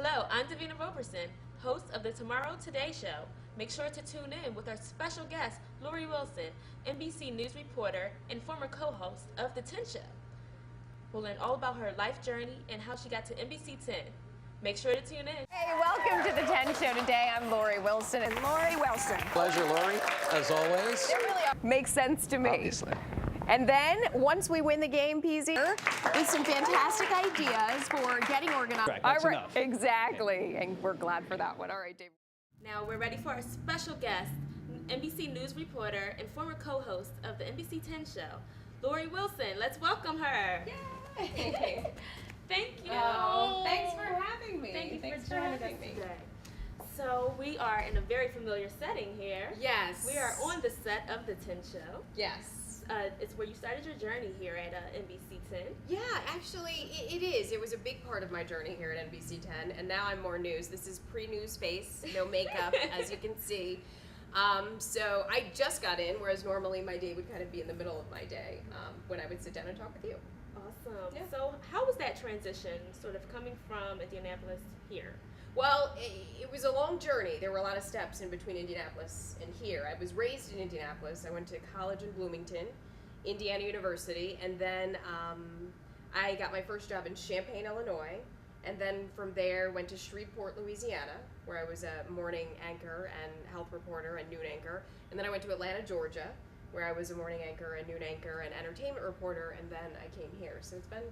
Hello, I'm Davina Roberson, host of the Tomorrow Today Show. Make sure to tune in with our special guest, Lori Wilson, NBC News reporter and former co-host of The 10 Show. We'll learn all about her life journey and how she got to NBC10. Make sure to tune in. Hey, welcome to The 10 Show today. I'm Lori Wilson. And Lori Wilson. Pleasure, Lori, as always. It really makes sense to me. Obviously. And then, once we win the game, PZ, with some fantastic ideas for getting organized. Right, that's enough. Exactly. And we're glad for that one. All right, Dave. Now we're ready for our special guest, NBC News reporter and former co-host of the NBC10 show, Lori Wilson. Let's welcome her. Yay! Thank you. Oh, thanks for having me. Thank you Thanks for joining us me. today. So we are in a very familiar setting here. Yes. We are on the set of the 10 show. Yes. It's where you started your journey here at NBC10. Yeah, actually, it is. It was a big part of my journey here at NBC10, and now I'm more news. This is pre-news face, no makeup, as you can see. So I just got in, whereas normally my day would kind of be in the middle of my day when I would sit down and talk with you. Awesome. Yeah. So how was that transition, sort of coming from Indianapolis here? Well, it was a long journey. There were a lot of steps in between Indianapolis and here. I was raised in Indianapolis. I went to college in Bloomington, Indiana University, and then I got my first job in Champaign, Illinois, and then from there went to Shreveport, Louisiana, where I was a morning anchor and health reporter and noon anchor, and then I went to Atlanta, Georgia, where I was a morning anchor and noon anchor and entertainment reporter, and then I came here. So it's been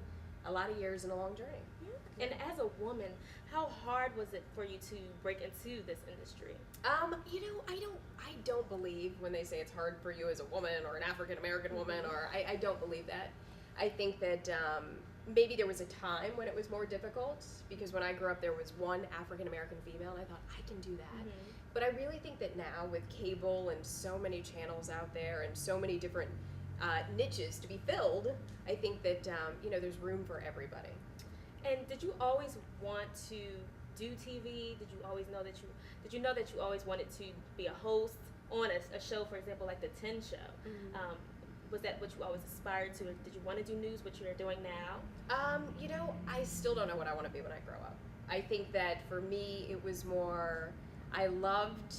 a lot of years and a long journey. Yeah. And as a woman, how hard was it for you to break into this industry? You know, I don't believe when they say it's hard for you as a woman or an African American woman, or I don't believe that. I think that maybe there was a time when it was more difficult, because when I grew up there was one African American female and I thought, I can do that. Mm-hmm. But I really think that now with cable and so many channels out there and so many different niches to be filled, I think that you know, there's room for everybody. And did you always want to do TV? Did you always know that you always wanted to be a host on a show, for example, like the 10 show? Mm-hmm. Was that what you always aspired to? Or did you want to do news, what you're doing now? You know, I still don't know what I want to be when I grow up. I think that for me, it was more, I loved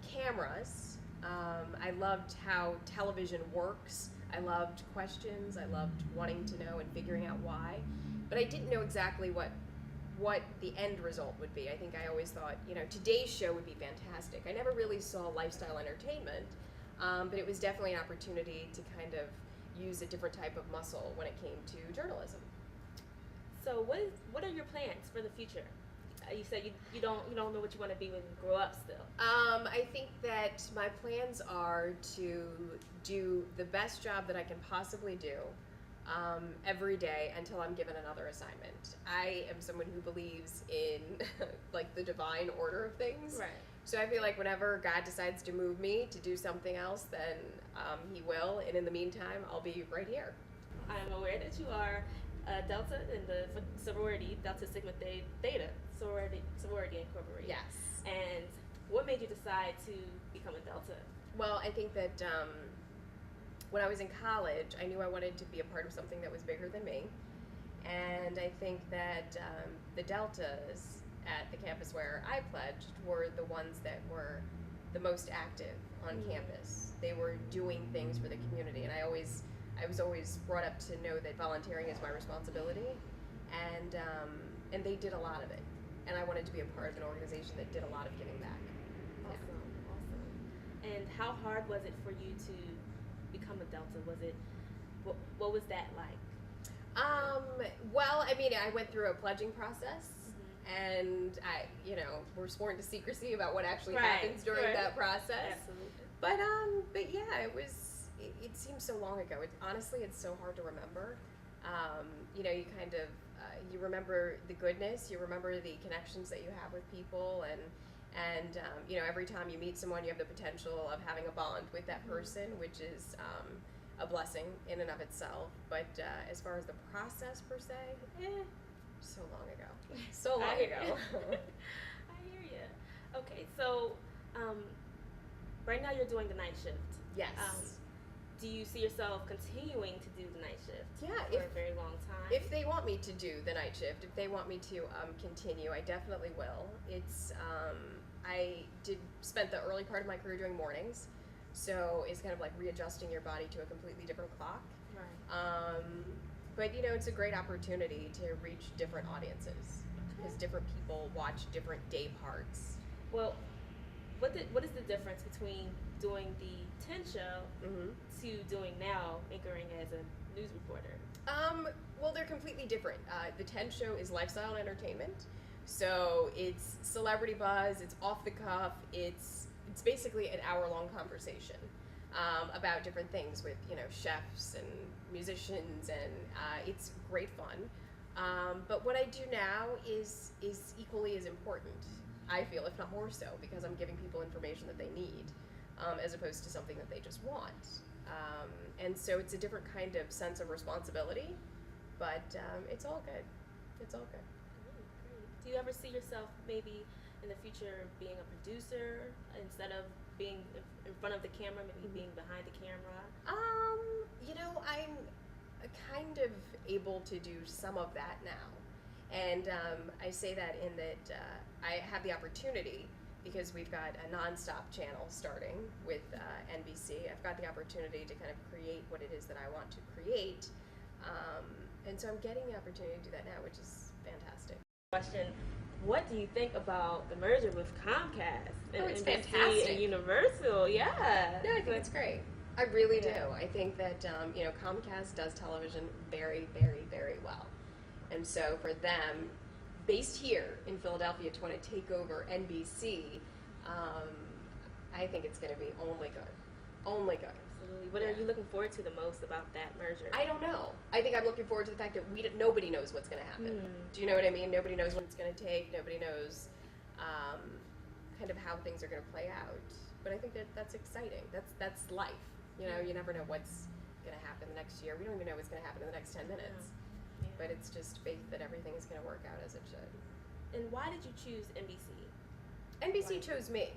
cameras. I loved how television works. I loved questions. I loved wanting to know and figuring out why. But I didn't know exactly what the end result would be. I think I always thought, you know, today's show would be fantastic. I never really saw lifestyle entertainment, but it was definitely an opportunity to kind of use a different type of muscle when it came to journalism. So what are your plans for the future? You said you don't know what you want to be when you grow up still. I think that my plans are to do the best job that I can possibly do every day until I'm given another assignment. I am someone who believes in like the divine order of things. Right. So I feel like whenever God decides to move me to do something else, then He will. And in the meantime, I'll be right here. I'm aware that you are Delta in the sorority, Delta Sigma Theta, sorority incorporated. Yes. And what made you decide to become a Delta? Well, I think that when I was in college, I knew I wanted to be a part of something that was bigger than me. And I think that the Deltas at the campus where I pledged were the ones that were the most active on campus. They were doing things for the community, and I was always brought up to know that volunteering is my responsibility, and they did a lot of it. And I wanted to be a part of an organization that did a lot of giving back. Awesome, awesome. And how hard was it for you to become a Delta? What was that like? Well, I mean, I went through a pledging process, and we're sworn to secrecy about what actually happens during that process. Absolutely. But yeah, it seems so long ago. Honestly, it's so hard to remember. You know, you kind of you remember the goodness, you remember the connections that you have with people, and you know, every time you meet someone, you have the potential of having a bond with that person, which is a blessing in and of itself. But as far as the process per se, so long ago. So long ago. I hear you. Okay, so right now you're doing the night shift. Yes. do you see yourself continuing to do the night shift Yeah, for a very long time? If they want me to do the night shift, if they want me to continue, I definitely will. It's I spent the early part of my career doing mornings, so it's kind of like readjusting your body to a completely different clock. Right. But you know, it's a great opportunity to reach different audiences because different people watch different day parts. Well, what is the difference between doing the 10 show to doing now anchoring as a news reporter? Well, they're completely different. The 10 show is lifestyle and entertainment, so it's celebrity buzz, it's off the cuff, it's basically an hour-long conversation about different things with, you know, chefs and musicians, and it's great fun. But what I do now is equally as important, I feel, if not more so, because I'm giving people information that they need, as opposed to something that they just want. And so it's a different kind of sense of responsibility, but it's all good. It's all good. Great. Do you ever see yourself maybe in the future being a producer instead of being in front of the camera, maybe being behind the camera? You know, I'm kind of able to do some of that now. And I say that in that I have the opportunity, because we've got a nonstop channel starting with NBC. I've got the opportunity to kind of create what it is that I want to create. And so I'm getting the opportunity to do that now, which is fantastic. Question: what do you think about the merger with Comcast and it's NBC fantastic. and Universal? Yeah. No, I think it's great. I really do. I think that you know, Comcast does television very, very, very well. And so for them, based here in Philadelphia, to want to take over NBC, I think it's going to be only good. Only good. Absolutely. What are you looking forward to the most about that merger? I don't know. I think I'm looking forward to the fact that nobody knows what's going to happen. Do you know what I mean? Nobody knows what it's going to take. Nobody knows kind of how things are going to play out. But I think that's exciting. That's life. You know, you never know what's going to happen the next year. We don't even know what's going to happen in the next 10 minutes. Yeah. But it's just faith that everything is going to work out as it should. And why did you choose NBC? NBC chose me.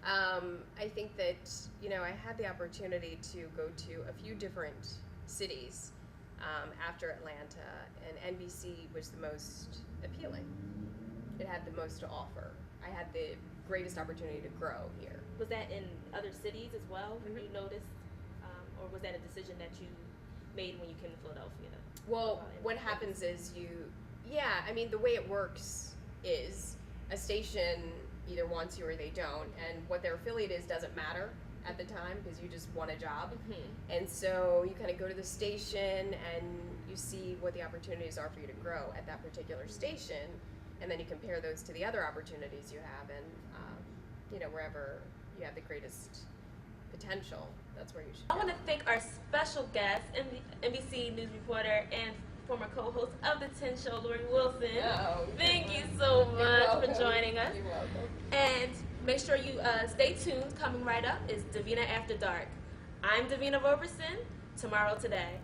I think that, you know, I had the opportunity to go to a few different cities after Atlanta, and NBC was the most appealing. It had the most to offer. I had the greatest opportunity to grow here. Was that in other cities as well? You noticed, or was that a decision that you made when you came to Philadelphia? Well, what happens is I mean, the way it works is a station either wants you or they don't, and what their affiliate is doesn't matter at the time because you just want a job. And so you kind of go to the station and you see what the opportunities are for you to grow at that particular station, and then you compare those to the other opportunities you have, and you know, wherever you have the greatest potential, that's where you should go. I want to thank our special guest, NBC news reporter and former co-host of the 10 show, Lori Wilson. Thank you so much for joining us. You're welcome. And make sure you stay tuned. Coming right up is Davina After Dark. I'm Davina Roberson. Tomorrow Today.